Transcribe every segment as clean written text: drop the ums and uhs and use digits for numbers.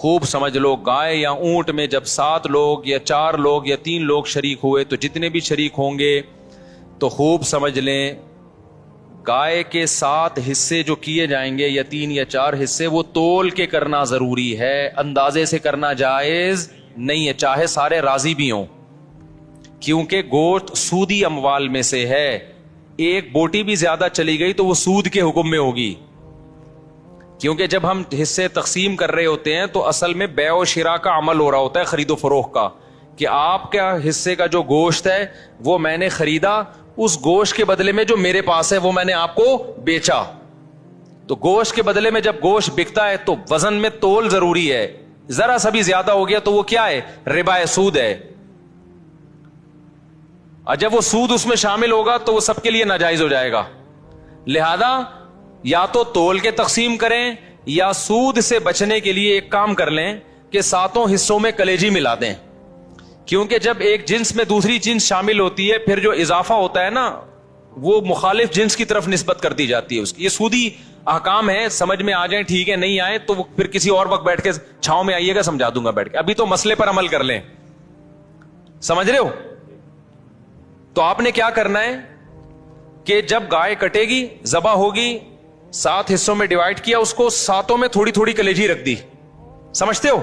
خوب سمجھ لو، گائے یا اونٹ میں جب 7 لوگ یا 4 لوگ یا 3 لوگ شریک ہوئے تو جتنے بھی شریک ہوں گے تو خوب سمجھ لیں گائے کے 7 حصے جو کیے جائیں گے یا 3 یا 4 حصے وہ تول کے کرنا ضروری ہے، اندازے سے کرنا جائز نہیں ہے، چاہے سارے راضی بھی ہوں، کیونکہ گوشت سودی اموال میں سے ہے، ایک بوٹی بھی زیادہ چلی گئی تو وہ سود کے حکم میں ہوگی، کیونکہ جب ہم حصے تقسیم کر رہے ہوتے ہیں تو اصل میں بیع و شراء کا عمل ہو رہا ہوتا ہے، خرید و فروخت کا، کہ آپ کا حصے کا جو گوشت ہے وہ میں نے خریدا، اس گوشت کے بدلے میں جو میرے پاس ہے وہ میں نے آپ کو بیچا، تو گوشت کے بدلے میں جب گوشت بکتا ہے تو وزن میں تول ضروری ہے، ذرا سا بھی زیادہ ہو گیا تو وہ کیا ہے؟ ربا ہے، سود ہے، اور جب وہ سود اس میں شامل ہوگا تو وہ سب کے لیے ناجائز ہو جائے گا، لہذا یا تو تول کے تقسیم کریں یا سود سے بچنے کے لیے ایک کام کر لیں کہ 7 حصوں میں کلیجی ملا دیں، کیونکہ جب ایک جنس میں دوسری جنس شامل ہوتی ہے پھر جو اضافہ ہوتا ہے نا وہ مخالف جنس کی طرف نسبت کر دی جاتی ہے اس کی، یہ سودی احکام ہے، سمجھ میں آ جائیں ٹھیک ہے، نہیں آئے تو پھر کسی اور وقت بیٹھ کے چھاؤں میں آئیے گا، سمجھا دوں گا بیٹھ کے، ابھی تو مسئلے پر عمل کر لیں، سمجھ رہے ہو؟ تو آپ نے کیا کرنا ہے کہ جب گائے کٹے گی، ذبح ہوگی، 7 حصوں میں ڈیوائڈ کیا اس کو، 7 میں تھوڑی تھوڑی کلیجی رکھ دی، سمجھتے ہو؟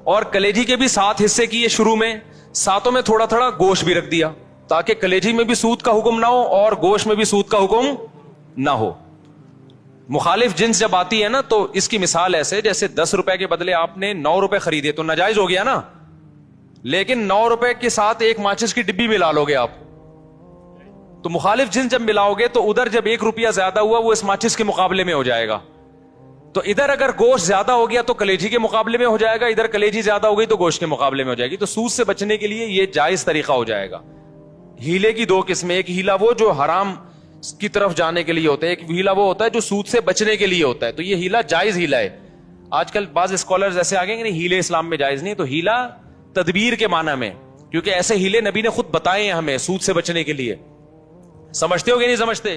اور کلیجی کے بھی 7 حصے کیے شروع میں، 7 میں تھوڑا تھوڑا گوشت بھی رکھ دیا تاکہ کلیجی میں بھی سود کا حکم نہ ہو اور گوشت میں بھی سود کا حکم نہ ہو۔ مخالف جنس جب آتی ہے نا تو اس کی مثال ایسے جیسے 10 روپے کے بدلے آپ نے 9 روپے خریدے تو ناجائز ہو گیا نا، لیکن 9 روپے کے ساتھ ایک ماچس کی ڈبی ملا لو گے آپ، تو مخالف جنس جب ملاؤ گے تو ادھر جب 1 روپیہ زیادہ ہوا وہ اس ماچس کے مقابلے میں ہو جائے گا، تو ادھر اگر گوشت زیادہ ہو گیا تو کلیجی کے مقابلے میں ہو جائے گا، ادھر کلیجی زیادہ ہو گئی تو گوشت کے مقابلے میں ہو جائے گی، تو سود سے بچنے کے لیے یہ جائز طریقہ ہو جائے گا۔ ہیلے کی 2 قسمیں، ایک ہیلا وہ جو حرام کی طرف جانے کے لیے ہوتا ہے، ایک ہیلا وہ ہوتا ہے جو سود سے بچنے کے لیے ہوتا ہے، تو یہ ہیلا جائز ہیلا ہے۔ آج کل بعض اسکالرز ایسے آگے کہ نہیں ہیلے اسلام میں جائز نہیں، تو ہیلا تدبیر کے معنی میں، کیونکہ ایسے ہیلے نبی نے خود بتائے ہیں ہمیں سود سے بچنے کے لیے، سمجھتے ہو کہ نہیں سمجھتے؟